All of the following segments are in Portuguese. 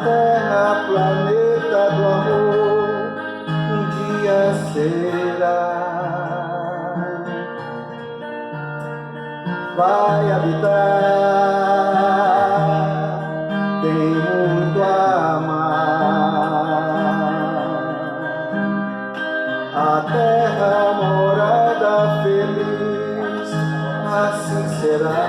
Terra, planeta do amor, um dia será. Vai habitar, tem muito a amar. A terra, morada feliz, assim será.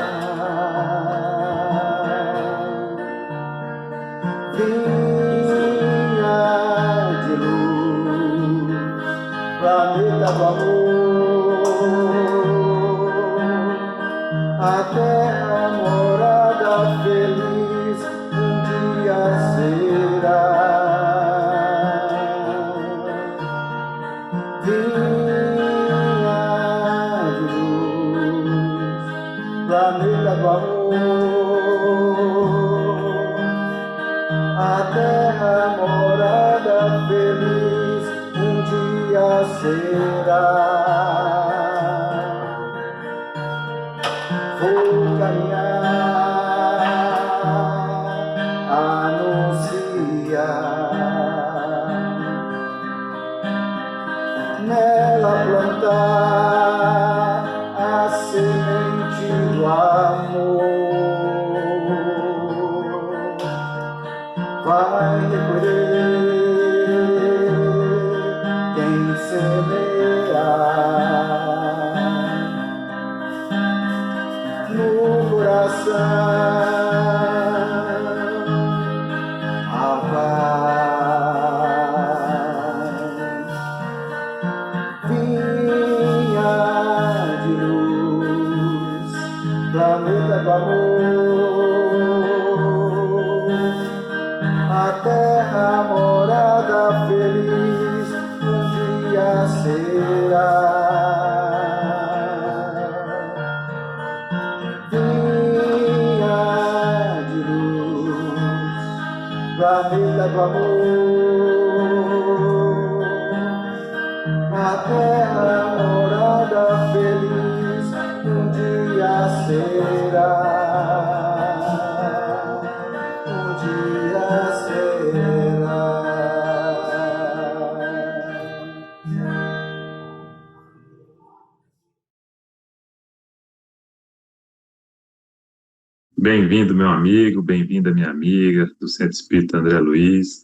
Vinha de luz, planeta do amor. A terra, morada feliz, um dia será. Vinha de luz, planeta do amor. A terra, morada feliz, um dia será. Vou caminhar, anunciar, nela plantar a semente do amor. Vai recolher quem semear no coração a paz. Vinha de luz, planeta do amor. A terra, morada feliz, um dia será. Vinha de luz, planeta do amor. A terra, morada feliz, um dia será. Um dia será. Bem-vindo, meu amigo, bem-vinda, minha amiga do Centro Espírita André Luiz.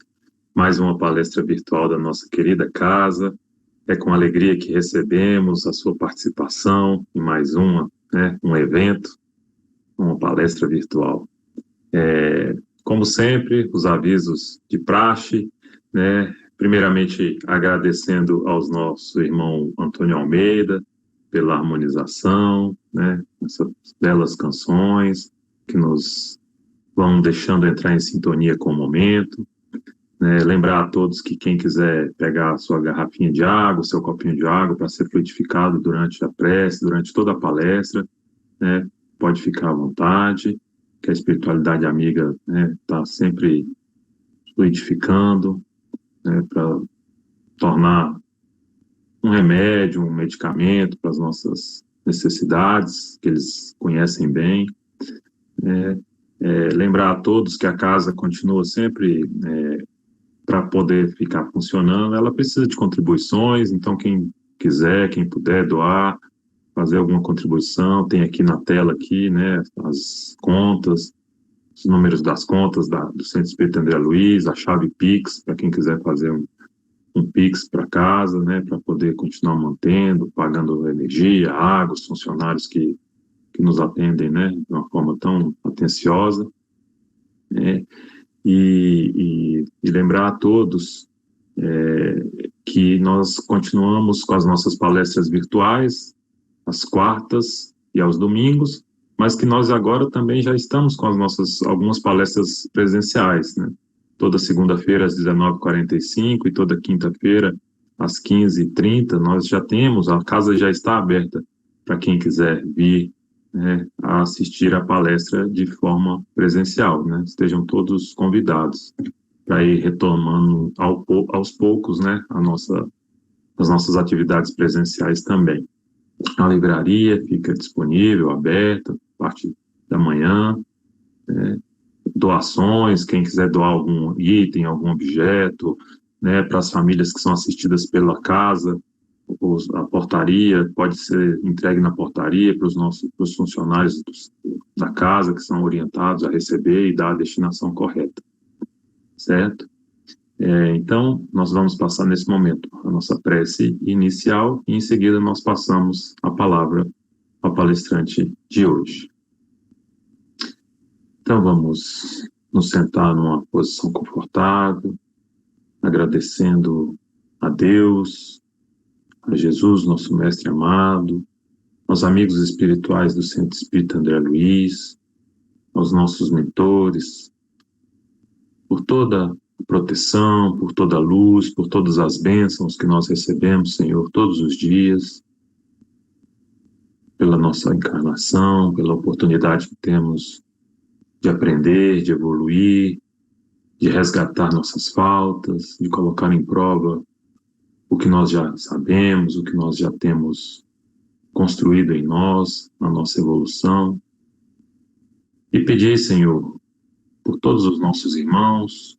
Mais uma palestra virtual da nossa querida casa. É com alegria que recebemos a sua participação em mais um evento, uma palestra virtual. Como sempre, os avisos de praxe, né? Primeiramente, agradecendo aos nosso irmão Antônio Almeida pela harmonização, né? Essas belas canções que nos vão deixando entrar em sintonia com o momento. Lembrar a todos que quem quiser pegar a sua garrafinha de água, seu copinho de água para ser fluidificado durante a prece, durante toda a palestra, né? Pode ficar à vontade, que a espiritualidade amiga está sempre fluidificando, né, para tornar um remédio, um medicamento para as nossas necessidades, que eles conhecem bem. Lembrar a todos que a casa continua sempre, para poder ficar funcionando, ela precisa de contribuições, então quem quiser, quem puder doar, fazer alguma contribuição, tem aqui na tela aqui, né, as contas, os números das contas do Centro Espírita André Luiz, a chave Pix, para quem quiser fazer um Pix para casa, né, para poder continuar mantendo, pagando energia, água, os funcionários que nos atendem, né, de uma forma tão atenciosa, e lembrar a todos que nós continuamos com as nossas palestras virtuais, às quartas e aos domingos, mas que nós agora também já estamos com as nossas algumas palestras presenciais, né? Toda segunda-feira às 19h45 e toda quinta-feira às 15h30, nós já temos, a casa já está aberta para quem quiser vir, né, a assistir a palestra de forma presencial, né? Estejam todos convidados para ir retomando aos poucos, né, as nossas atividades presenciais também. A livraria fica disponível, aberta, a parte da manhã, doações, quem quiser doar algum item, algum objeto, né, para as famílias que são assistidas pela casa, a portaria pode ser entregue na portaria para os funcionários da casa, que são orientados a receber e dar a destinação correta, certo? Então, nós vamos passar nesse momento a nossa prece inicial e em seguida nós passamos a palavra ao palestrante de hoje. Então, vamos nos sentar numa posição confortável, agradecendo a Deus, a Jesus, nosso mestre amado, aos amigos espirituais do Centro Espírita André Luiz, aos nossos mentores, por toda a proteção, por toda a luz, por todas as bênçãos que nós recebemos, Senhor, todos os dias, pela nossa encarnação, pela oportunidade que temos de aprender, de evoluir, de resgatar nossas faltas, de colocar em prova o que nós já sabemos, o que nós já temos construído em nós, na nossa evolução. E pedir, Senhor, por todos os nossos irmãos,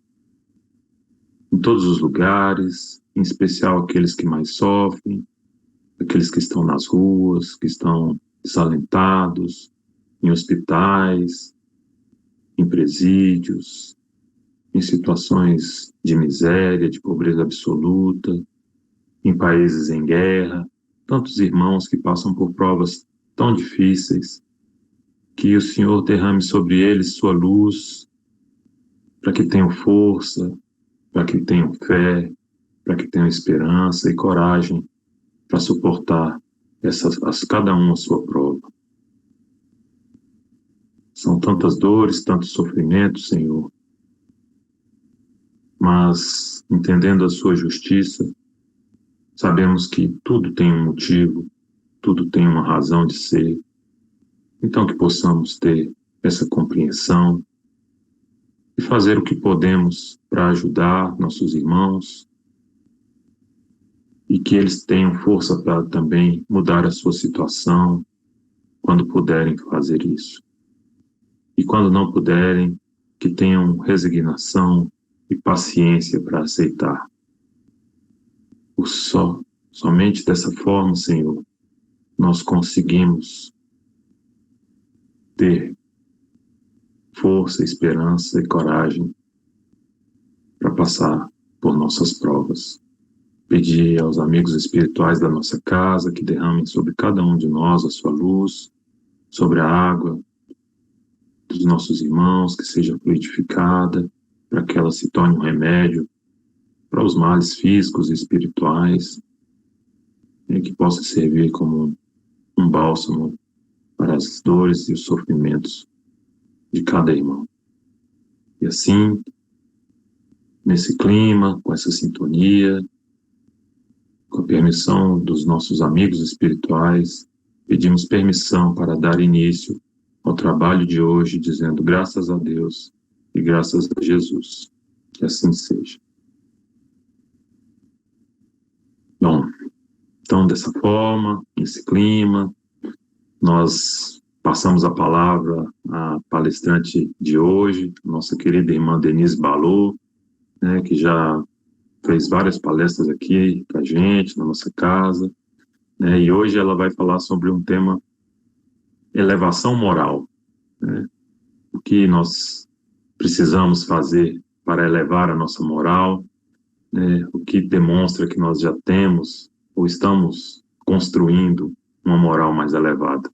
em todos os lugares, em especial aqueles que mais sofrem, aqueles que estão nas ruas, que estão desalentados, em hospitais, em presídios, em situações de miséria, de pobreza absoluta, em países em guerra, tantos irmãos que passam por provas tão difíceis, que o Senhor derrame sobre eles sua luz, para que tenham força, para que tenham fé, para que tenham esperança e coragem para suportar cada um a sua prova. São tantas dores, tantos sofrimentos, Senhor, mas entendendo a sua justiça, sabemos que tudo tem um motivo, tudo tem uma razão de ser. Então que possamos ter essa compreensão e fazer o que podemos para ajudar nossos irmãos e que eles tenham força para também mudar a sua situação quando puderem fazer isso. E quando não puderem, que tenham resignação e paciência para aceitar. Somente dessa forma, Senhor, nós conseguimos ter força, esperança e coragem para passar por nossas provas. Pedir aos amigos espirituais da nossa casa que derramem sobre cada um de nós a sua luz, sobre a água dos nossos irmãos, que seja fluidificada, para que ela se torne um remédio para os males físicos e espirituais, e que possa servir como um bálsamo para as dores e os sofrimentos de cada irmão. E assim, nesse clima, com essa sintonia, com a permissão dos nossos amigos espirituais, pedimos permissão para dar início ao trabalho de hoje, dizendo graças a Deus e graças a Jesus. Que assim seja. Bom, então dessa forma, nesse clima, nós passamos a palavra à palestrante de hoje, nossa querida irmã Denise Balot, né, que já fez várias palestras aqui para a gente, na nossa casa, né, e hoje ela vai falar sobre um tema, elevação moral, né, o que nós precisamos fazer para elevar a nossa moral, né, o que demonstra que nós já temos ou estamos construindo uma moral mais elevada.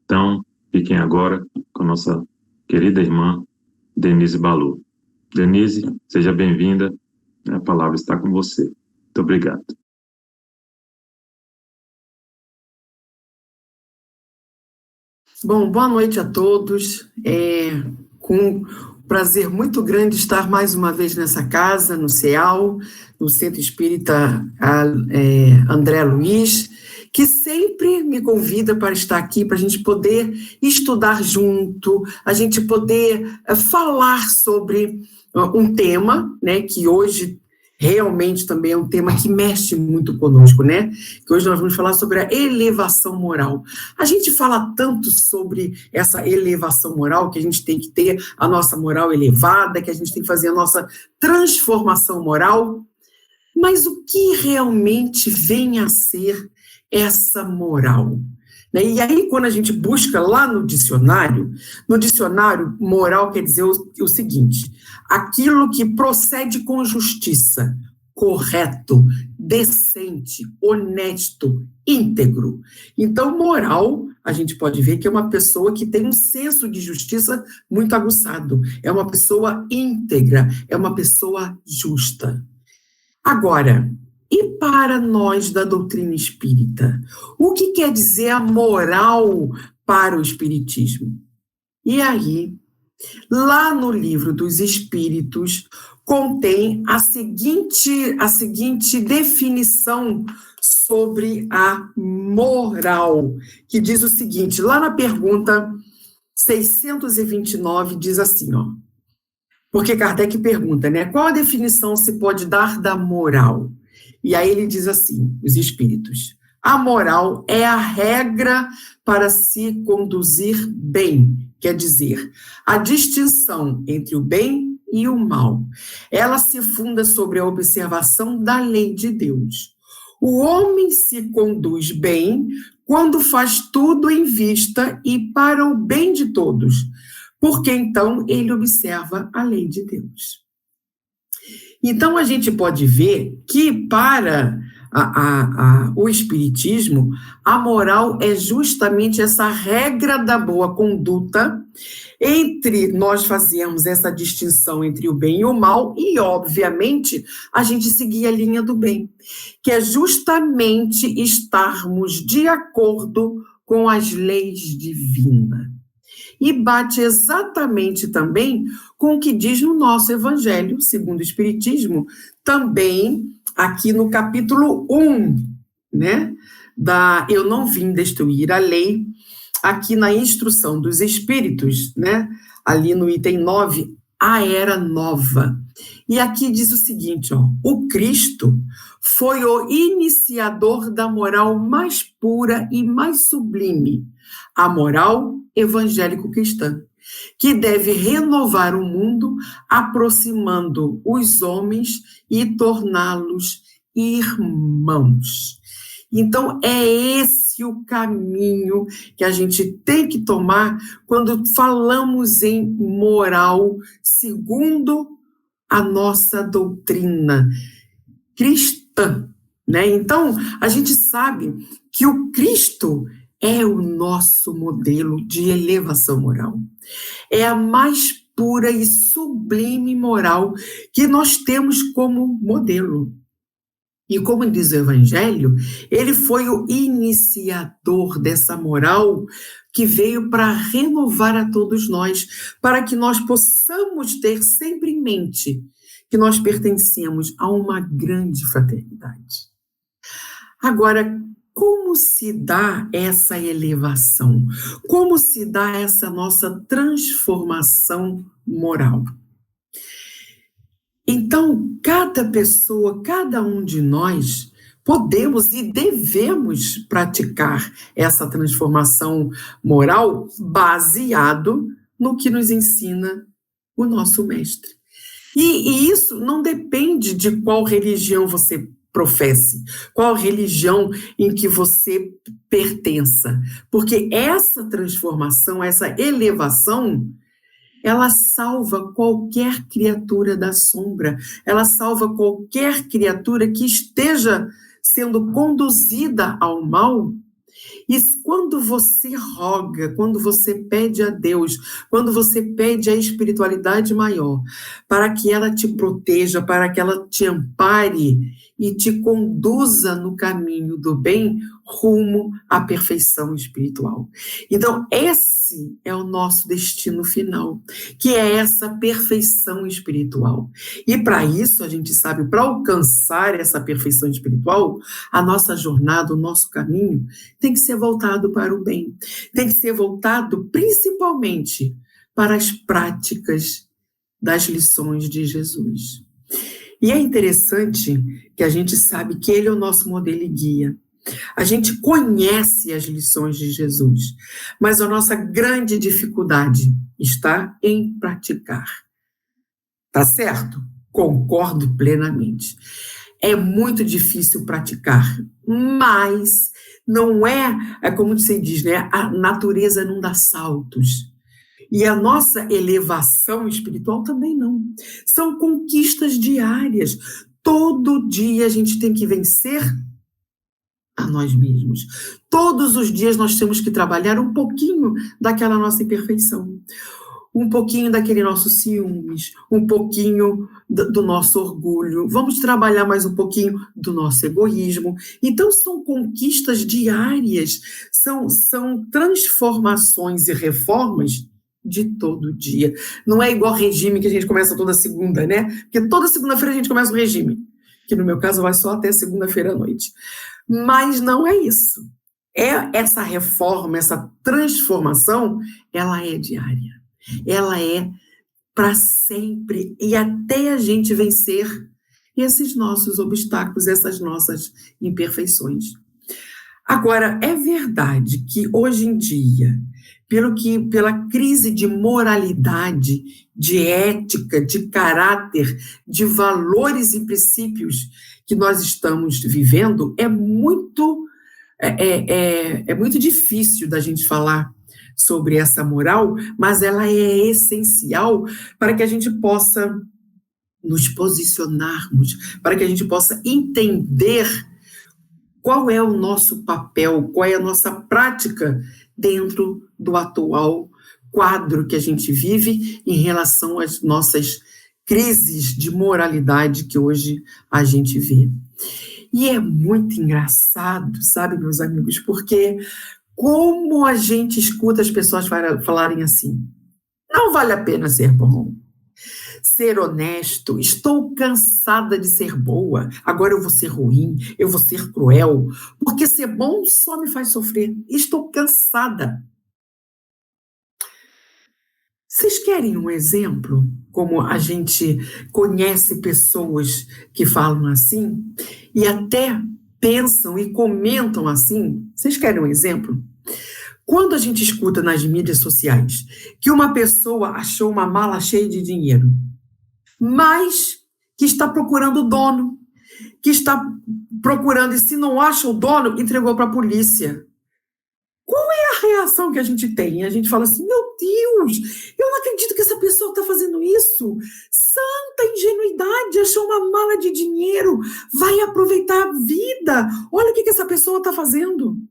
Então, fiquem agora com a nossa querida irmã Denise Balot. Denise, seja bem-vinda, a palavra está com você. Muito obrigado. Bom, boa noite a todos. Com um prazer muito grande estar mais uma vez nessa casa, no CEAL, no Centro Espírita André Luiz, que sempre me convida para estar aqui, para a gente poder estudar junto, a gente poder falar sobre um tema, né, que hoje realmente também é um tema que mexe muito conosco, né? Que hoje nós vamos falar sobre a elevação moral. A gente fala tanto sobre essa elevação moral, que a gente tem que ter a nossa moral elevada, que a gente tem que fazer a nossa transformação moral, mas o que realmente vem a ser essa moral? E aí, quando a gente busca lá no dicionário, moral quer dizer o seguinte: aquilo que procede com justiça, correto, decente, honesto, íntegro. Então, moral, a gente pode ver que é uma pessoa que tem um senso de justiça muito aguçado, é uma pessoa íntegra, é uma pessoa justa. Agora, e para nós da doutrina espírita? O que quer dizer a moral para o espiritismo? E aí, lá no Livro dos Espíritos, contém a seguinte definição sobre a moral, que diz o seguinte, lá na pergunta 629, diz assim, ó, porque Kardec pergunta, né, qual a definição se pode dar da moral? E aí ele diz assim, os espíritos, a moral é a regra para se conduzir bem, quer dizer, a distinção entre o bem e o mal. Ela se funda sobre a observação da lei de Deus. O homem se conduz bem quando faz tudo em vista e para o bem de todos, porque então ele observa a lei de Deus. Então a gente pode ver que para o espiritismo, a moral é justamente essa regra da boa conduta entre nós fazermos essa distinção entre o bem e o mal e, obviamente, a gente seguir a linha do bem, que é justamente estarmos de acordo com as leis divinas. E bate exatamente também com o que diz no nosso Evangelho, segundo o Espiritismo, também aqui no capítulo 1, né, Eu não vim destruir a lei, aqui na instrução dos Espíritos, né, ali no item 9, a era nova. E aqui diz o seguinte, ó, o Cristo foi o iniciador da moral mais pura e mais sublime, a moral evangélico-cristã, que deve renovar o mundo, aproximando os homens e torná-los irmãos. Então, é esse o caminho que a gente tem que tomar quando falamos em moral, segundo a nossa doutrina cristã, né? Então, a gente sabe que o Cristo é o nosso modelo de elevação moral. É a mais pura e sublime moral que nós temos como modelo. E como diz o Evangelho, ele foi o iniciador dessa moral que veio para renovar a todos nós, para que nós possamos ter sempre em mente que nós pertencemos a uma grande fraternidade. Agora, como se dá essa elevação? Como se dá essa nossa transformação moral? Então, cada pessoa, cada um de nós, podemos e devemos praticar essa transformação moral baseado no que nos ensina o nosso mestre. E isso não depende de qual religião você professe, qual religião em que você pertença, porque essa transformação, essa elevação, ela salva qualquer criatura da sombra, ela salva qualquer criatura que esteja sendo conduzida ao mal. E quando você roga, quando você pede a Deus, quando você pede a espiritualidade maior, para que ela te proteja, para que ela te ampare e te conduza no caminho do bem, rumo à perfeição espiritual. Então, esse é o nosso destino final, que é essa perfeição espiritual. E para isso, a gente sabe, para alcançar essa perfeição espiritual, a nossa jornada, o nosso caminho, tem que ser voltado para o bem. Tem que ser voltado principalmente para as práticas das lições de Jesus. E é interessante que a gente sabe que ele é o nosso modelo e guia. A gente conhece as lições de Jesus, mas a nossa grande dificuldade está em praticar. Tá certo? Concordo plenamente. É muito difícil praticar, mas não é como se diz, né? A natureza não dá saltos. E a nossa elevação espiritual também não. São conquistas diárias. Todo dia a gente tem que vencer a nós mesmos. Todos os dias nós temos que trabalhar um pouquinho daquela nossa imperfeição. Um pouquinho daquele nosso ciúmes, um pouquinho do nosso orgulho. Vamos trabalhar mais um pouquinho do nosso egoísmo. Então, são conquistas diárias, são transformações e reformas de todo dia. Não é igual regime que a gente começa toda segunda, né? Porque toda segunda-feira a gente começa o regime, que no meu caso vai só até segunda-feira à noite. Mas não é isso. Essa reforma, essa transformação, ela é diária. Ela é para sempre e até a gente vencer esses nossos obstáculos, essas nossas imperfeições. Agora, é verdade que hoje em dia, pela crise de moralidade, de ética, de caráter, de valores e princípios que nós estamos vivendo, é muito difícil da gente falar sobre essa moral, mas ela é essencial para que a gente possa nos posicionarmos, para que a gente possa entender qual é o nosso papel, qual é a nossa prática dentro do atual quadro que a gente vive em relação às nossas crises de moralidade que hoje a gente vê. E é muito engraçado, sabe, meus amigos, porque como a gente escuta as pessoas falarem assim, não vale a pena ser bom, ser honesto, estou cansada de ser boa, agora eu vou ser ruim, eu vou ser cruel, porque ser bom só me faz sofrer, estou cansada. Vocês querem um exemplo? Como a gente conhece pessoas que falam assim e até pensam e comentam assim? Vocês querem um exemplo? Quando a gente escuta nas mídias sociais que uma pessoa achou uma mala cheia de dinheiro, mas que está procurando o dono, que está procurando e se não acha o dono, entregou para a polícia. Qual é a reação que a gente tem? A gente fala assim, meu Deus, eu não acredito que essa pessoa está fazendo isso. Santa ingenuidade, achou uma mala de dinheiro, vai aproveitar a vida. Olha o que essa pessoa está fazendo.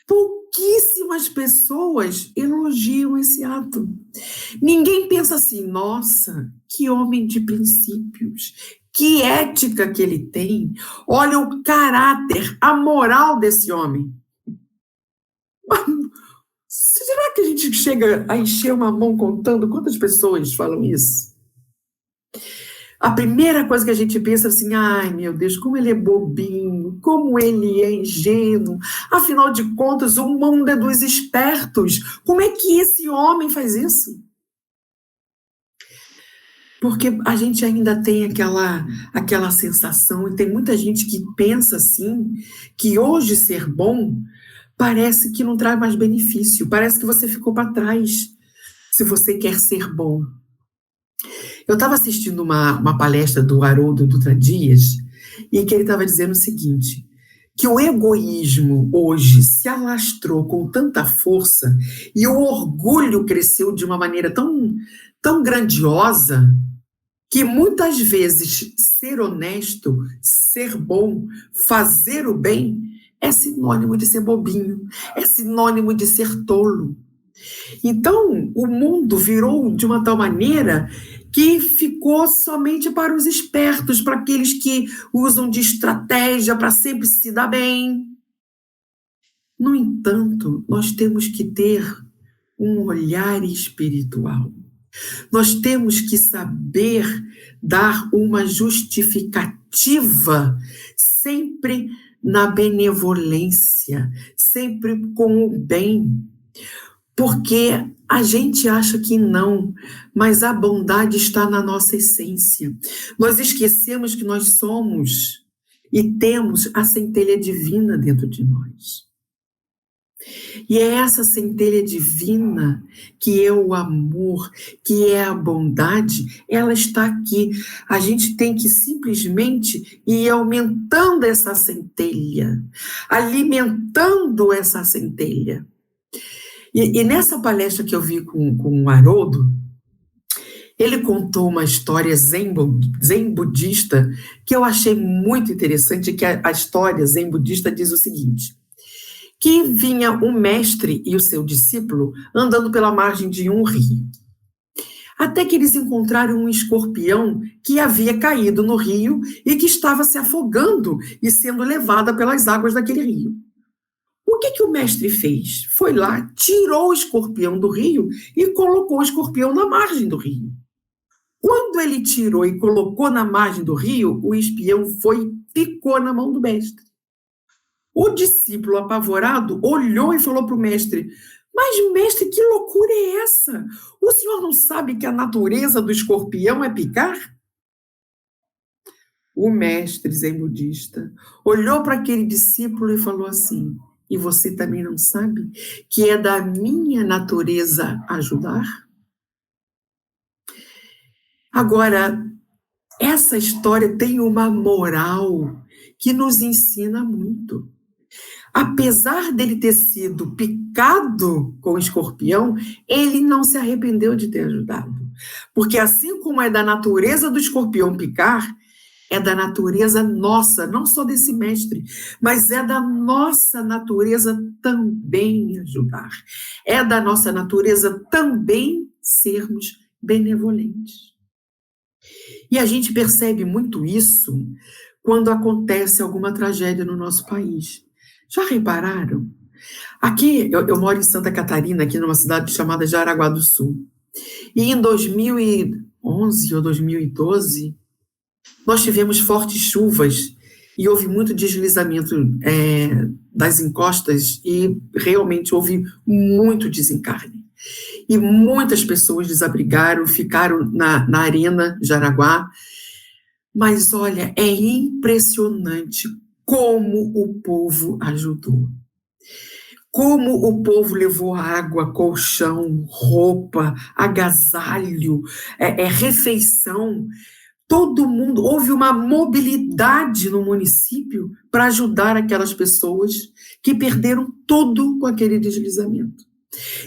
Pouquíssimas pessoas elogiam esse ato. Ninguém pensa assim, nossa, que homem de princípios, que ética que ele tem. Olha o caráter, a moral desse homem. Será que a gente chega a encher uma mão contando quantas pessoas falam isso? A primeira coisa que a gente pensa é assim, ai meu Deus, como ele é bobinho, como ele é ingênuo, afinal de contas o mundo é dos espertos, como é que esse homem faz isso? Porque a gente ainda tem aquela sensação, e tem muita gente que pensa assim, que hoje ser bom parece que não traz mais benefício, parece que você ficou para trás, se você quer ser bom. Eu estava assistindo uma palestra do Haroldo Dutra Dias, e que ele estava dizendo o seguinte, que o egoísmo hoje se alastrou com tanta força, e o orgulho cresceu de uma maneira tão grandiosa, que muitas vezes ser honesto, ser bom, fazer o bem, é sinônimo de ser bobinho, é sinônimo de ser tolo. Então, o mundo virou de uma tal maneira que ficou somente para os espertos, para aqueles que usam de estratégia para sempre se dar bem. No entanto, nós temos que ter um olhar espiritual. Nós temos que saber dar uma justificativa, sempre na benevolência, sempre com o bem. porque a gente acha que não, mas a bondade está na nossa essência. Nós esquecemos que nós somos e temos a centelha divina dentro de nós. E é essa centelha divina, que é o amor, que é a bondade, ela está aqui. A gente tem que simplesmente ir aumentando essa centelha, alimentando essa centelha. E nessa palestra que eu vi com o Haroldo, ele contou uma história zen budista que eu achei muito interessante, que a história zen budista diz o seguinte: que vinha um mestre e o seu discípulo andando pela margem de um rio. Até que eles encontraram um escorpião que havia caído no rio e que estava se afogando e sendo levada pelas águas daquele rio. O que o mestre fez? Foi lá, tirou o escorpião do rio e colocou o escorpião na margem do rio. Quando ele tirou e colocou na margem do rio, o espião foi e picou na mão do mestre. O discípulo, apavorado, olhou e falou para o mestre: mas, mestre, que loucura é essa? O senhor não sabe que a natureza do escorpião é picar? O mestre zen budista olhou para aquele discípulo e falou assim: e você também não sabe que é da minha natureza ajudar? Agora, essa história tem uma moral que nos ensina muito. Apesar dele ter sido picado com o escorpião, ele não se arrependeu de ter ajudado. Porque assim como é da natureza do escorpião picar, é da natureza nossa, não só desse mestre, mas é da nossa natureza também ajudar. É da nossa natureza também sermos benevolentes. E a gente percebe muito isso quando acontece alguma tragédia no nosso país. Já repararam? Aqui, eu moro em Santa Catarina, aqui numa cidade chamada Jaraguá do Sul. E em 2011 ou 2012, nós tivemos fortes chuvas e houve muito deslizamento das encostas e realmente houve muito desencarne. E muitas pessoas desabrigaram, ficaram na Arena Jaraguá. Mas olha, é impressionante como o povo ajudou. Como o povo levou água, colchão, roupa, agasalho, refeição. Todo mundo, houve uma mobilidade no município para ajudar aquelas pessoas que perderam tudo com aquele deslizamento.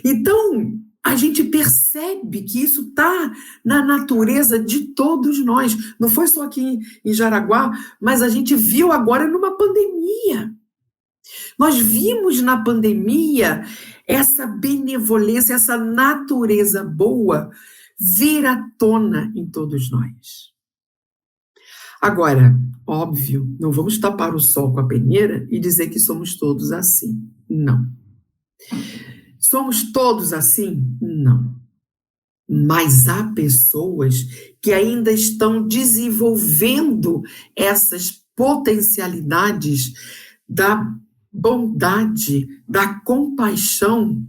Então, a gente percebe que isso está na natureza de todos nós. Não foi só aqui em Jaraguá, mas a gente viu agora numa pandemia. Nós vimos na pandemia essa benevolência, essa natureza boa vir à tona em todos nós. Agora, óbvio, não vamos tapar o sol com a peneira e dizer que somos todos assim. Não. Somos todos assim? Não. Mas há pessoas que ainda estão desenvolvendo essas potencialidades da bondade, da compaixão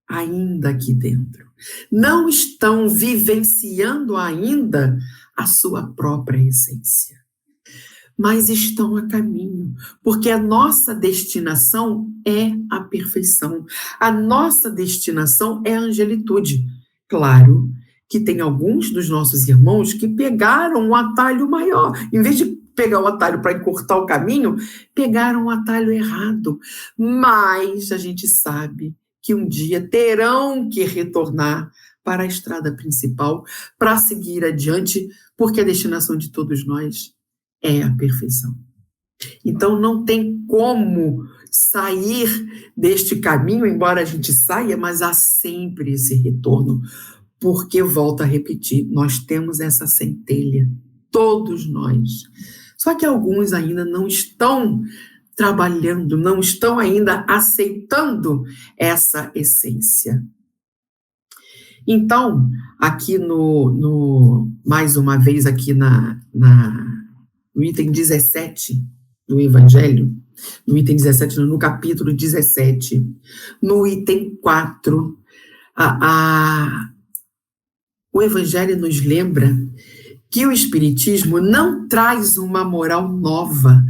ainda aqui dentro. Não estão vivenciando ainda a sua própria essência, mas estão a caminho, porque a nossa destinação é a perfeição. A nossa destinação é a angelitude. Claro que tem alguns dos nossos irmãos que pegaram um atalho maior. Em vez de pegar o atalho para encurtar o caminho, pegaram o atalho errado. Mas a gente sabe que um dia terão que retornar para a estrada principal, para seguir adiante, porque a destinação de todos nós é a perfeição. Então, não tem como sair deste caminho, embora a gente saia, mas há sempre esse retorno, porque, volto a repetir, nós temos essa centelha, todos nós. Só que alguns ainda não estão trabalhando, não estão ainda aceitando essa essência. Então, aqui mais uma vez aqui no item 17 do Evangelho, no item 17, no capítulo 17, no item 4, O Evangelho nos lembra que o Espiritismo não traz uma moral nova,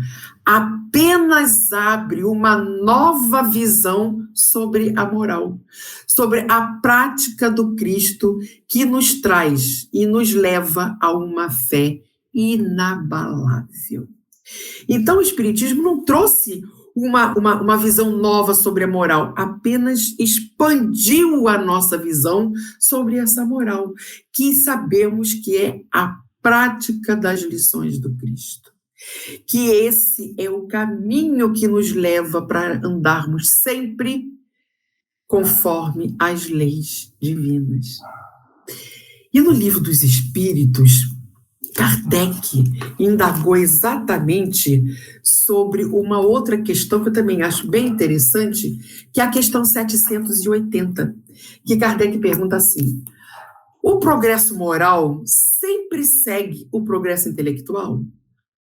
apenas abre uma nova visão sobre a moral, sobre a prática do Cristo que nos traz e nos leva a uma fé inabalável. Então, o Espiritismo não trouxe uma visão nova sobre a moral, apenas expandiu a nossa visão sobre essa moral, que sabemos que é a prática das lições do Cristo. Que esse é o caminho que nos leva para andarmos sempre conforme as leis divinas. E no Livro dos Espíritos, Kardec indagou exatamente sobre uma outra questão que eu também acho bem interessante, que é a questão 780, que Kardec pergunta assim: o progresso moral sempre segue o progresso intelectual?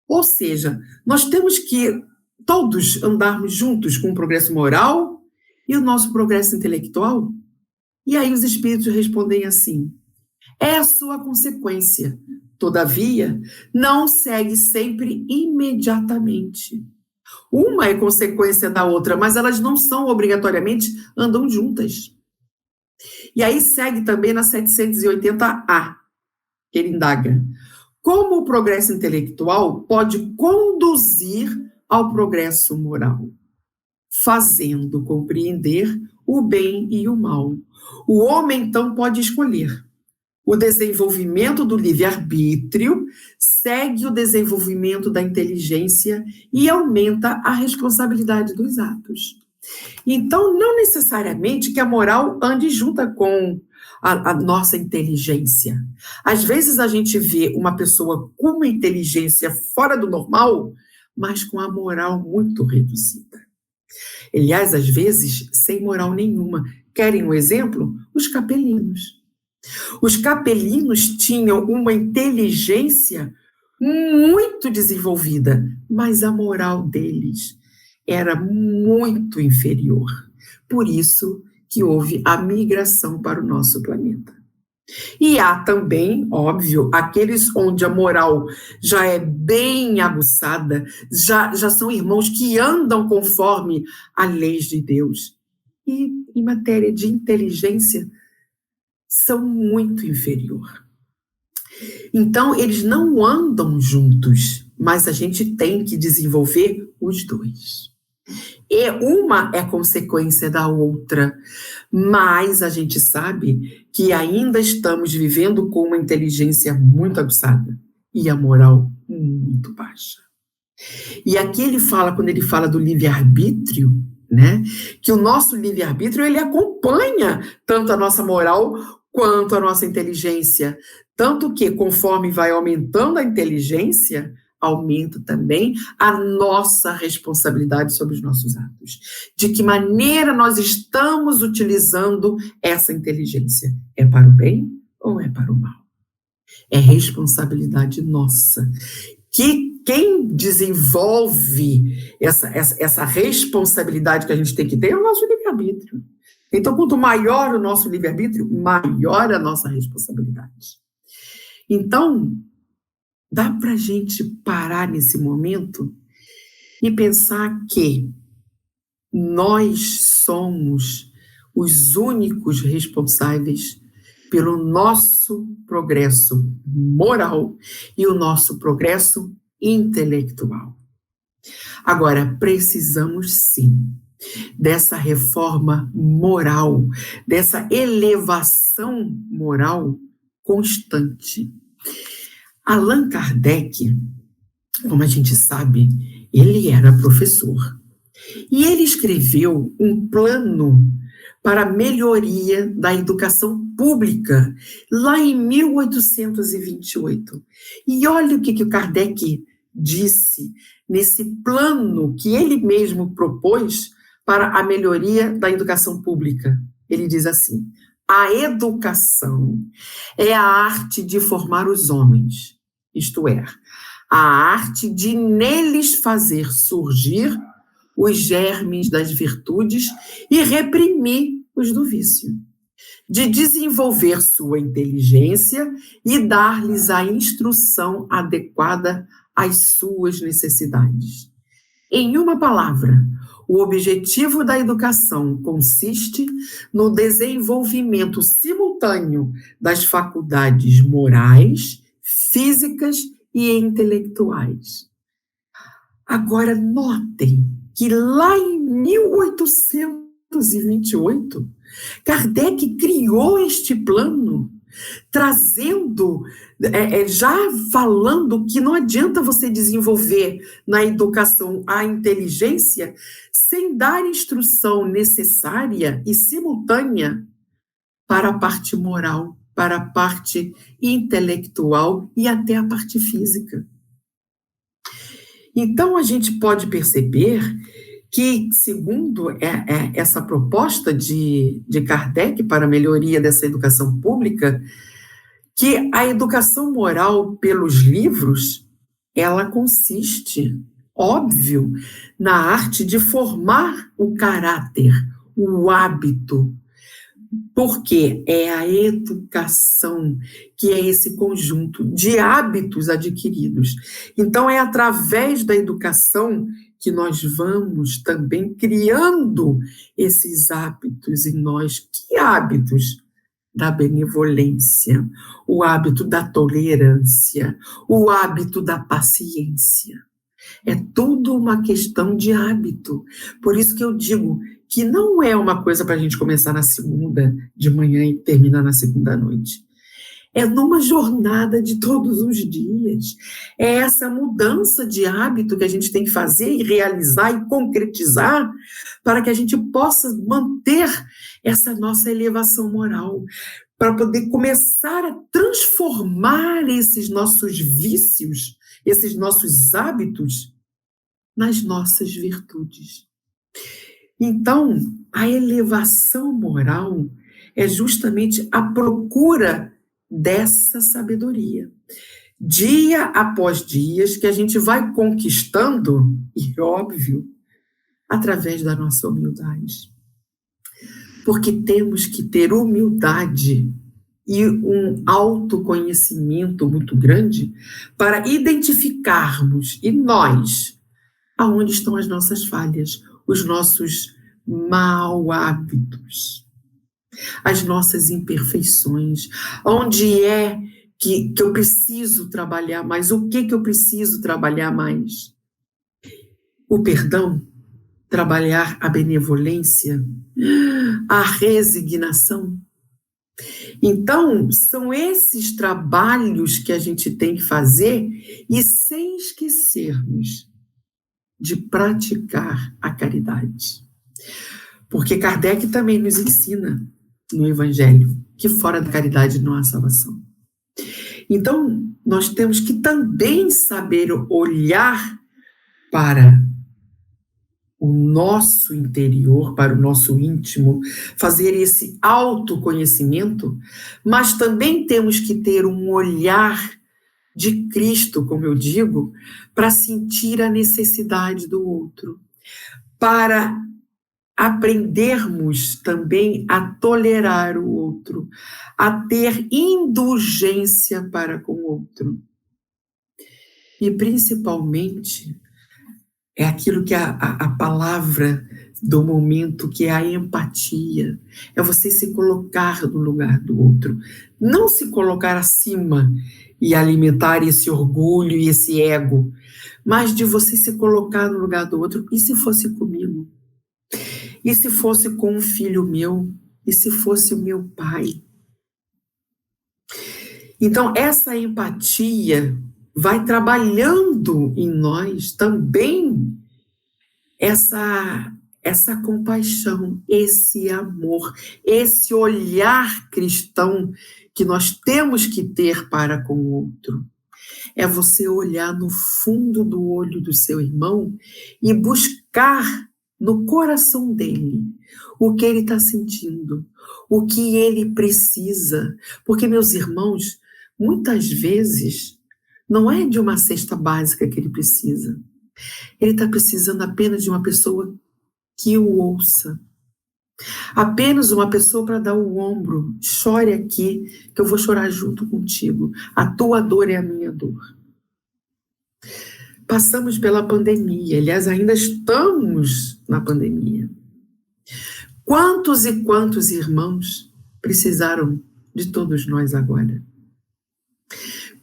Ou seja, nós temos que todos andarmos juntos com o progresso moral e o nosso progresso intelectual? E aí os espíritos respondem assim: é a sua consequência. Todavia, não segue sempre imediatamente. Uma é consequência da outra, mas elas não são obrigatoriamente, andam juntas. E aí segue também na 780A, ele indaga: como o progresso intelectual pode conduzir ao progresso moral? Fazendo compreender o bem e o mal. O homem, então, pode escolher. O desenvolvimento do livre-arbítrio segue o desenvolvimento da inteligência e aumenta a responsabilidade dos atos. Então, não necessariamente que a moral ande junta com a nossa inteligência. Às vezes a gente vê uma pessoa com uma inteligência fora do normal, mas com a moral muito reduzida. Aliás, às vezes, sem moral nenhuma. Querem um exemplo? Os capelinos. Os capelinos tinham uma inteligência muito desenvolvida, mas a moral deles era muito inferior. Por isso que houve a migração para o nosso planeta. E há também, óbvio, aqueles onde a moral já é bem aguçada, já são irmãos que andam conforme as leis de Deus. E em matéria de inteligência, são muito inferior. Então, eles não andam juntos, mas a gente tem que desenvolver os dois. E uma é consequência da outra, mas a gente sabe que ainda estamos vivendo com uma inteligência muito aguçada e a moral muito baixa. E aqui ele fala, quando ele fala do livre-arbítrio, né, que o nosso livre-arbítrio, ele acompanha tanto a nossa moral quanto a nossa inteligência. Tanto que, conforme vai aumentando a inteligência, aumenta também a nossa responsabilidade sobre os nossos atos. De que maneira nós estamos utilizando essa inteligência? É para o bem ou é para o mal? É responsabilidade nossa. Que quem desenvolve essa responsabilidade que a gente tem que ter é o nosso livre-arbítrio. Então, quanto maior o nosso livre-arbítrio, maior a nossa responsabilidade. Então, dá para a gente parar nesse momento e pensar que nós somos os únicos responsáveis pelo nosso progresso moral e o nosso progresso intelectual. Agora, precisamos sim dessa reforma moral, dessa elevação moral constante. Allan Kardec, como a gente sabe, ele era professor. E ele escreveu um plano para a melhoria da educação pública, lá em 1828. E olha o que o Kardec disse nesse plano que ele mesmo propôs para a melhoria da educação pública. Ele diz assim: a educação é a arte de formar os homens, isto é, a arte de neles fazer surgir os germes das virtudes e reprimir os do vício. de desenvolver sua inteligência e dar-lhes a instrução adequada às suas necessidades. Em uma palavra, o objetivo da educação consiste no desenvolvimento simultâneo das faculdades morais, físicas e intelectuais. Agora, notem que lá em 1828, Kardec criou este plano, trazendo, já falando que não adianta você desenvolver na educação a inteligência sem dar instrução necessária e simultânea para a parte moral, para a parte intelectual e até a parte física. Então, a gente pode perceber que, segundo essa proposta de Kardec para a melhoria dessa educação pública, que a educação moral pelos livros, ela consiste, óbvio, na arte de formar o caráter, o hábito, porque é a educação que é esse conjunto de hábitos adquiridos. Então, é através da educação que nós vamos também criando esses hábitos em nós. Que hábitos? Da benevolência, o hábito da tolerância, o hábito da paciência. É tudo uma questão de hábito. Por isso que eu digo que não é uma coisa para a gente começar na segunda de manhã e terminar na segunda à noite. É numa jornada de todos os dias. É essa mudança de hábito que a gente tem que fazer e realizar e concretizar para que a gente possa manter essa nossa elevação moral, para poder começar a transformar esses nossos vícios, esses nossos hábitos, nas nossas virtudes. Então, a elevação moral é justamente a procura dessa sabedoria. Dia após dia, que a gente vai conquistando, e óbvio, através da nossa humildade. Porque temos que ter humildade e um autoconhecimento muito grande para identificarmos, e nós, aonde estão as nossas falhas, os nossos mau hábitos, as nossas imperfeições, onde é que eu preciso trabalhar mais, o que eu preciso trabalhar mais. O perdão, trabalhar a benevolência, a resignação. Então, são esses trabalhos que a gente tem que fazer e sem esquecermos de praticar a caridade. Porque Kardec também nos ensina no Evangelho que fora da caridade não há salvação. Então, nós temos que também saber olhar para o nosso interior, para o nosso íntimo, fazer esse autoconhecimento, mas também temos que ter um olhar de Cristo, como eu digo, para sentir a necessidade do outro, para aprendermos também a tolerar o outro, a ter indulgência para com o outro. E, principalmente, é aquilo que a palavra do momento, que é a empatia, é você se colocar no lugar do outro, não se colocar acima e alimentar esse orgulho e esse ego, mas de você se colocar no lugar do outro. E se fosse comigo? E se fosse com um filho meu? E se fosse o meu pai? Então, essa empatia vai trabalhando em nós também essa compaixão, esse amor, esse olhar cristão que nós temos que ter para com o outro. É você olhar no fundo do olho do seu irmão e buscar no coração dele o que ele está sentindo, o que ele precisa. Porque, meus irmãos, muitas vezes não é de uma cesta básica que ele precisa. Ele está precisando apenas de uma pessoa que o ouça, Apenas uma pessoa para dar o ombro. Chore aqui, que eu vou chorar junto contigo. A tua dor é a minha dor. Passamos pela pandemia, aliás, ainda estamos na pandemia. Quantos e quantos irmãos precisaram de todos nós agora?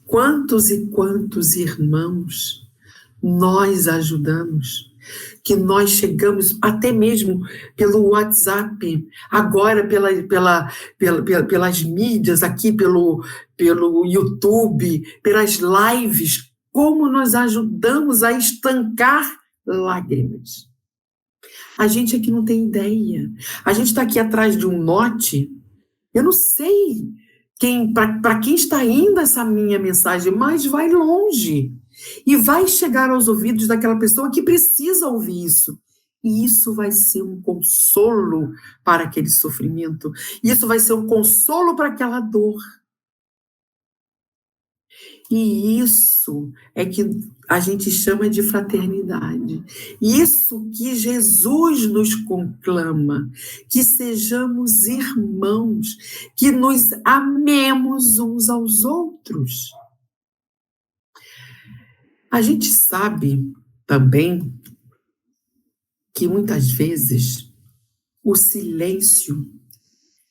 Quantos e quantos irmãos nós ajudamos, que nós chegamos até mesmo pelo WhatsApp, agora pelas mídias aqui, pelo YouTube, pelas lives, como nós ajudamos a estancar lágrimas. A gente aqui não tem ideia. A gente está aqui atrás de um note. Eu não sei para quem está indo essa minha mensagem, mas vai longe. E vai chegar aos ouvidos daquela pessoa que precisa ouvir isso. E isso vai ser um consolo para aquele sofrimento. Isso vai ser um consolo para aquela dor. E isso é que a gente chama de fraternidade. Isso que Jesus nos conclama, que sejamos irmãos, que nos amemos uns aos outros. A gente sabe também que muitas vezes o silêncio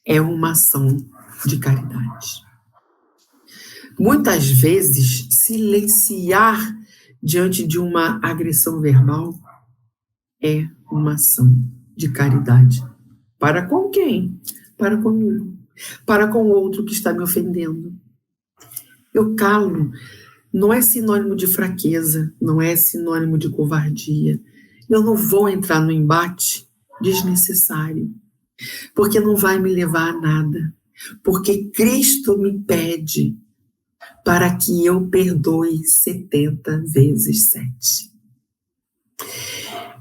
é uma ação de caridade. Muitas vezes, silenciar diante de uma agressão verbal é uma ação de caridade. Para com quem? Para comigo. Para com o outro que está me ofendendo. Eu calo. Não é sinônimo de fraqueza, não é sinônimo de covardia. Eu não vou entrar no embate desnecessário, porque não vai me levar a nada. Porque Cristo me pede para que eu perdoe 70 vezes 7.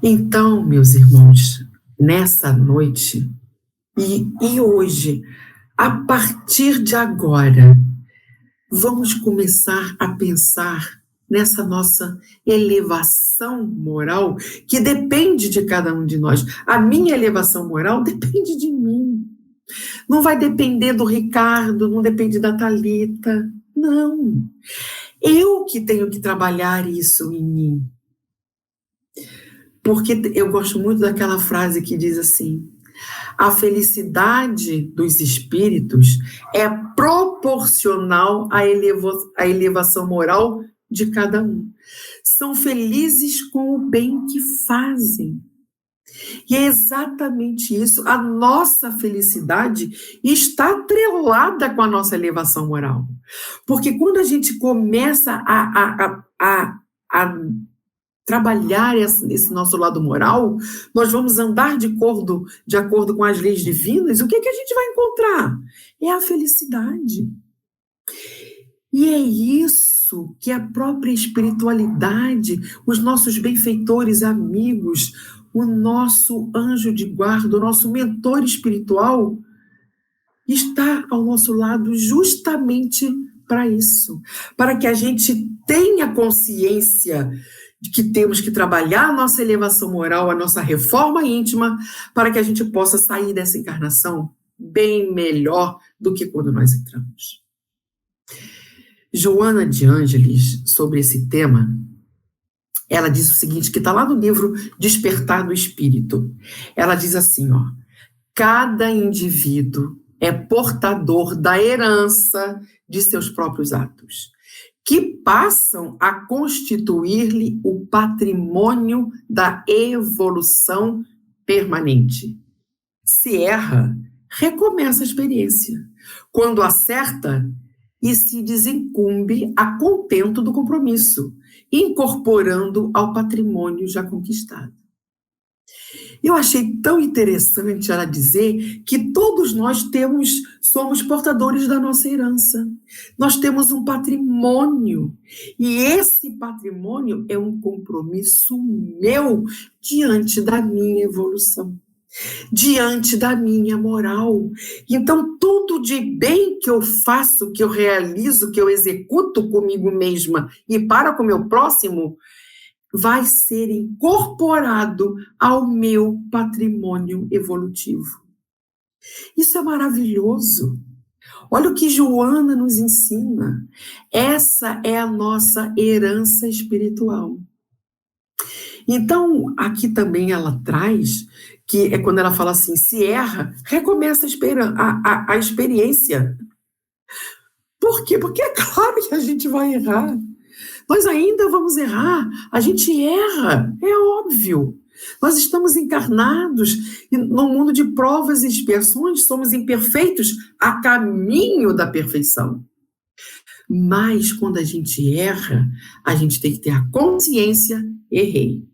Então, meus irmãos, nessa noite e hoje, a partir de agora, vamos começar a pensar nessa nossa elevação moral, que depende de cada um de nós. A minha elevação moral depende de mim. Não vai depender do Ricardo, não depende da Thalita. Não. Eu que tenho que trabalhar isso em mim. Porque eu gosto muito daquela frase que diz assim: a felicidade dos espíritos é proporcional à elevação moral de cada um. São felizes com o bem que fazem. E é exatamente isso. A nossa felicidade está atrelada com a nossa elevação moral. Porque quando a gente começa a trabalhar esse nosso lado moral, nós vamos andar de acordo com as leis divinas, o que a gente vai encontrar? É a felicidade. E é isso que a própria espiritualidade, os nossos benfeitores amigos, o nosso anjo de guarda, o nosso mentor espiritual, está ao nosso lado justamente para isso, para que a gente tenha consciência de que temos que trabalhar a nossa elevação moral, a nossa reforma íntima, para que a gente possa sair dessa encarnação bem melhor do que quando nós entramos. Joana de Ângeles, sobre esse tema, ela diz o seguinte, que está lá no livro Despertar do Espírito. Ela diz assim, cada indivíduo é portador da herança de seus próprios atos, que passam a constituir-lhe o patrimônio da evolução permanente. Se erra, recomeça a experiência. Quando acerta, e se desincumbe a contento do compromisso, incorporando ao patrimônio já conquistado. Eu achei tão interessante ela dizer que todos nós somos portadores da nossa herança. Nós temos um patrimônio, e esse patrimônio é um compromisso meu diante da minha evolução, diante da minha moral. Então, tudo de bem que eu faço, que eu realizo, que eu executo comigo mesma e para com o meu próximo, vai ser incorporado ao meu patrimônio evolutivo. Isso é maravilhoso. Olha o que Joana nos ensina. Essa é a nossa herança espiritual. Então, aqui também ela traz, que é quando ela fala assim, se erra, recomeça a experiência. Por quê? Porque é claro que a gente vai errar. Nós ainda vamos errar. A gente erra, é óbvio. Nós estamos encarnados num mundo de provas e expiações, somos imperfeitos a caminho da perfeição. Mas quando a gente erra, a gente tem que ter a consciência, errei.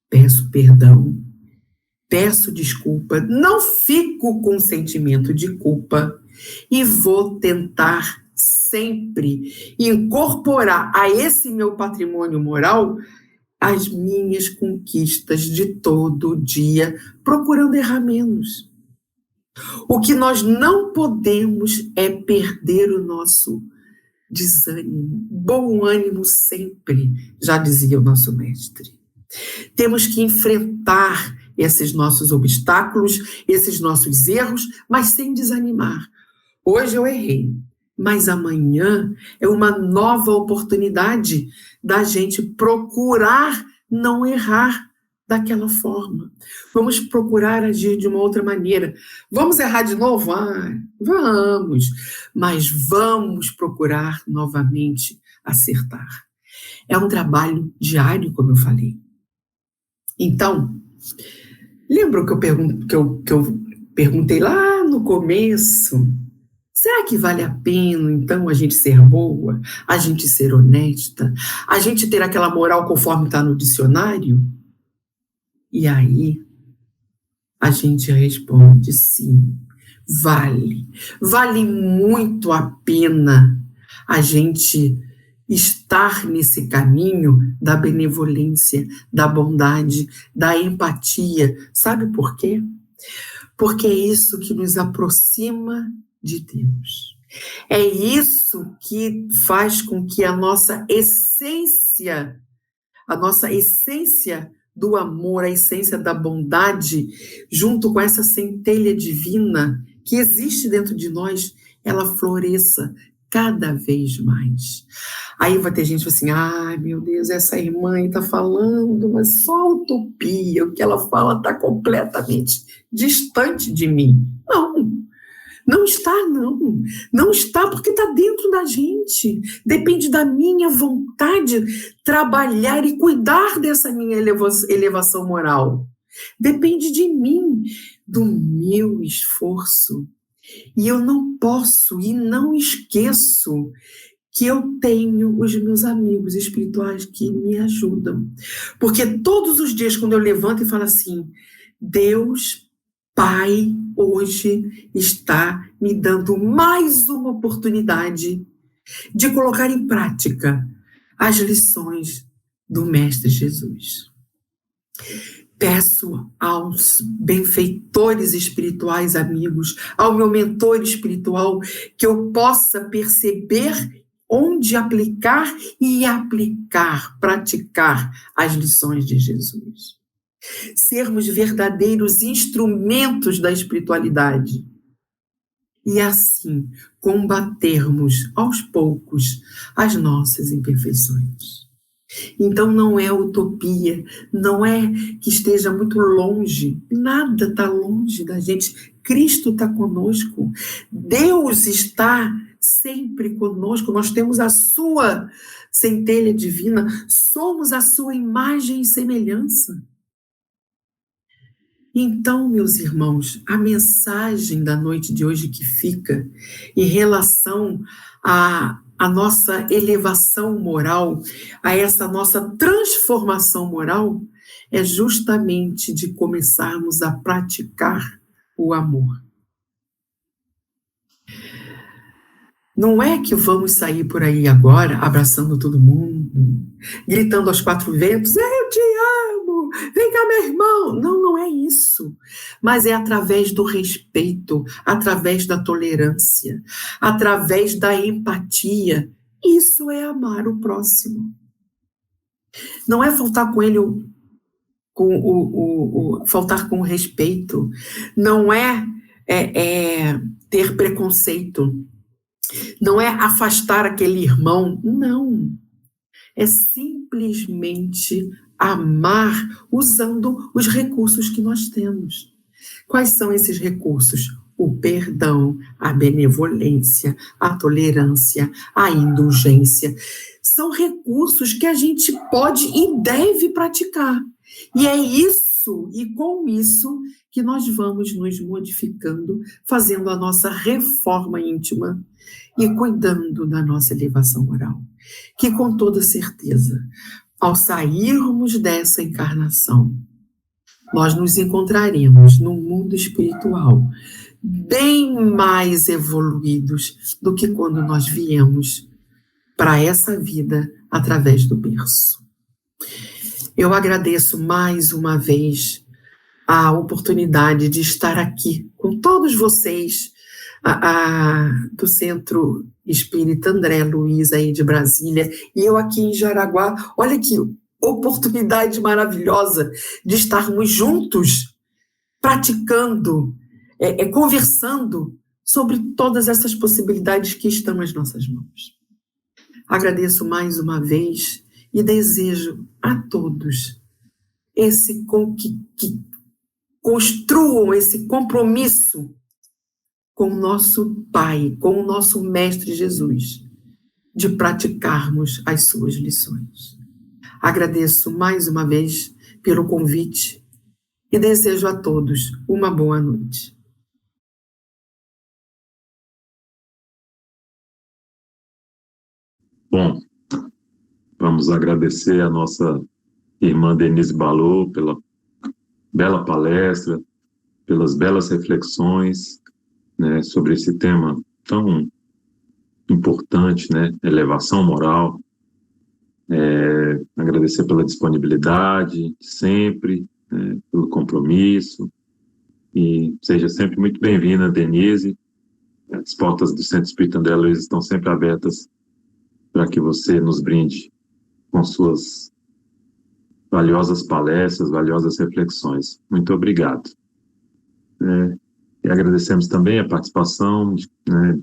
Peço perdão, peço desculpa, não fico com sentimento de culpa e vou tentar sempre incorporar a esse meu patrimônio moral as minhas conquistas de todo dia, procurando errar menos. O que nós não podemos é perder o nosso desânimo, bom ânimo sempre, já dizia o nosso mestre. Temos que enfrentar esses nossos obstáculos, esses nossos erros, mas sem desanimar. Hoje eu errei, mas amanhã é uma nova oportunidade da gente procurar não errar daquela forma. Vamos procurar agir de uma outra maneira. Vamos errar de novo? Vamos. Mas vamos procurar novamente acertar. É um trabalho diário, como eu falei. Então, lembra que eu perguntei lá no começo? Será que vale a pena, então, a gente ser boa, a gente ser honesta, a gente ter aquela moral conforme está no dicionário? E aí, a gente responde sim, vale. Vale muito a pena a gente estar nesse caminho da benevolência, da bondade, da empatia. Sabe por quê? Porque é isso que nos aproxima de Deus. É isso que faz com que a nossa essência do amor, a essência da bondade, junto com essa centelha divina que existe dentro de nós, ela floresça cada vez mais. Aí vai ter gente assim, ai meu Deus, essa irmã está falando, mas só utopia, o que ela fala está completamente distante de mim. Não está, não. Não está porque está dentro da gente. Depende da minha vontade trabalhar e cuidar dessa minha elevação moral. Depende de mim, do meu esforço. E eu não posso e não esqueço que eu tenho os meus amigos espirituais que me ajudam. Porque todos os dias, quando eu levanto e falo assim, Deus, Pai, hoje está me dando mais uma oportunidade de colocar em prática as lições do Mestre Jesus. Peço aos benfeitores espirituais amigos, ao meu mentor espiritual, que eu possa perceber onde aplicar e praticar as lições de Jesus. Sermos verdadeiros instrumentos da espiritualidade. E assim combatermos aos poucos as nossas imperfeições. Então não é utopia, não é que esteja muito longe, nada está longe da gente. Cristo está conosco, Deus está sempre conosco, nós temos a sua centelha divina, somos a sua imagem e semelhança. Então, meus irmãos, a mensagem da noite de hoje que fica em relação à nossa elevação moral, a essa nossa transformação moral, é justamente de começarmos a praticar o amor. Não é que vamos sair por aí agora abraçando todo mundo, gritando aos quatro ventos, eu te amo, vem cá meu irmão. Não é isso. Mas é através do respeito, através da tolerância, através da empatia. Isso é amar o próximo. Não é faltar com ele faltar com respeito, não é ter preconceito, não é afastar aquele irmão, não. É simplesmente amar usando os recursos que nós temos. Quais são esses recursos? O perdão, a benevolência, a tolerância, a indulgência. São recursos que a gente pode e deve praticar. E é isso, e com isso, que nós vamos nos modificando, fazendo a nossa reforma íntima e cuidando da nossa elevação moral. Que com toda certeza, ao sairmos dessa encarnação, nós nos encontraremos num mundo espiritual bem mais evoluídos do que quando nós viemos para essa vida através do berço. Eu agradeço mais uma vez a oportunidade de estar aqui com todos vocês do Centro Espírita André Luiz aí de Brasília, e eu aqui em Jaraguá. Olha que oportunidade maravilhosa de estarmos juntos, praticando, conversando sobre todas essas possibilidades que estão nas nossas mãos. Agradeço mais uma vez e desejo a todos que construam esse compromisso com o nosso Pai, com o nosso Mestre Jesus, de praticarmos as suas lições. Agradeço mais uma vez pelo convite e desejo a todos uma boa noite. Bom, vamos agradecer a nossa irmã Denise Balot pela bela palestra, pelas belas reflexões, né, sobre esse tema tão importante, né, elevação moral. Agradecer pela disponibilidade sempre, né, pelo compromisso, e seja sempre muito bem-vinda, Denise. As portas do Centro Espírita André Luiz estão sempre abertas para que você nos brinde com suas valiosas palestras, valiosas reflexões. Muito obrigado. E agradecemos também a participação de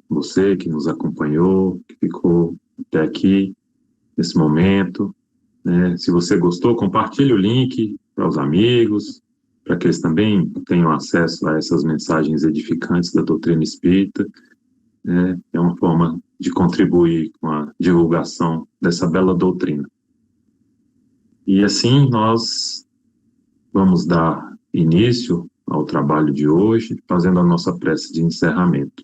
você que nos acompanhou, que ficou até aqui, nesse momento. Se você gostou, compartilhe o link para os amigos, para que eles também tenham acesso a essas mensagens edificantes da doutrina espírita. É uma forma de contribuir com a divulgação dessa bela doutrina. E assim nós vamos dar início ao trabalho de hoje, fazendo a nossa prece de encerramento.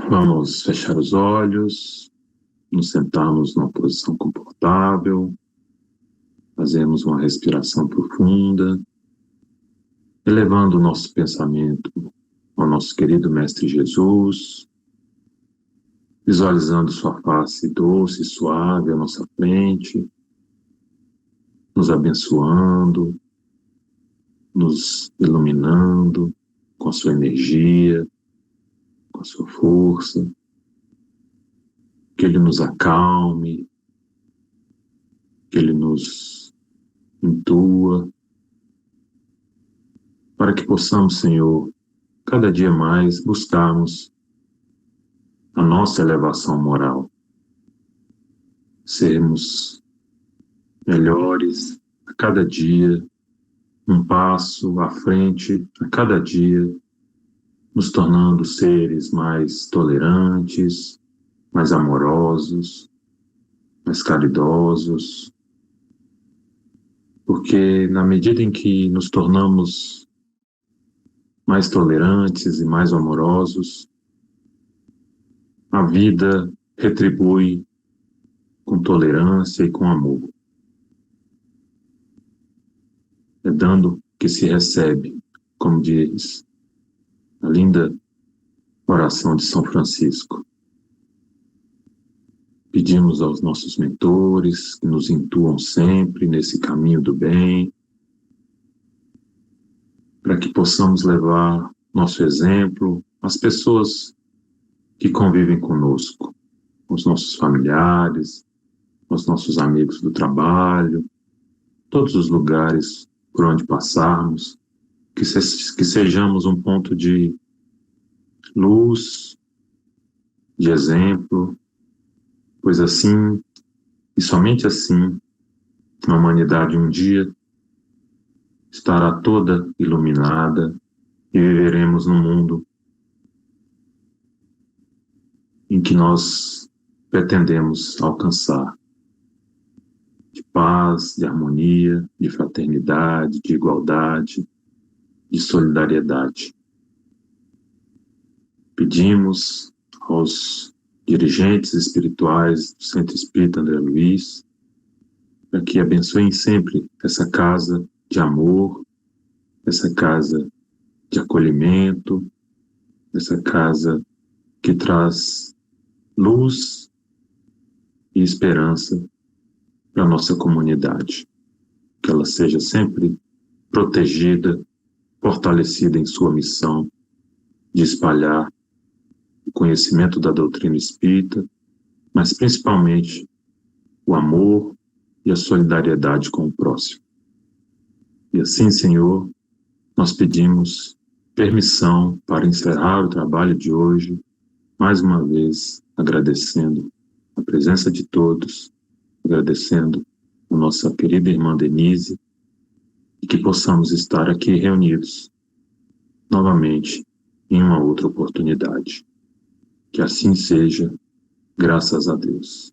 Vamos fechar os olhos, nos sentarmos numa posição confortável, fazemos uma respiração profunda, elevando o nosso pensamento ao nosso querido Mestre Jesus, visualizando sua face doce e suave à nossa frente, nos abençoando, nos iluminando com a sua energia, com a sua força, que Ele nos acalme, que Ele nos intua, para que possamos, Senhor, cada dia mais buscarmos a nossa elevação moral, sermos melhores a cada dia, um passo à frente a cada dia, nos tornando seres mais tolerantes, mais amorosos, mais caridosos, porque na medida em que nos tornamos mais tolerantes e mais amorosos, a vida retribui com tolerância e com amor. É dando que se recebe, como diz a linda oração de São Francisco. Pedimos aos nossos mentores que nos intuam sempre nesse caminho do bem, para que possamos levar nosso exemplo às pessoas que convivem conosco, aos nossos familiares, aos nossos amigos do trabalho, todos os lugares por onde passarmos, que sejamos um ponto de luz, de exemplo, pois assim, e somente assim, a humanidade um dia estará toda iluminada e viveremos num mundo em que nós pretendemos alcançar, de paz, de harmonia, de fraternidade, de igualdade, de solidariedade. Pedimos aos dirigentes espirituais do Centro Espírita André Luiz para que abençoem sempre essa casa de amor, essa casa de acolhimento, essa casa que traz luz e esperança para a nossa comunidade. Que ela seja sempre protegida, fortalecida em sua missão de espalhar o conhecimento da doutrina espírita, mas principalmente o amor e a solidariedade com o próximo. E assim, Senhor, nós pedimos permissão para encerrar o trabalho de hoje, mais uma vez agradecendo a presença de todos, agradecendo a nossa querida irmã Denise, e que possamos estar aqui reunidos novamente em uma outra oportunidade. Que assim seja, graças a Deus.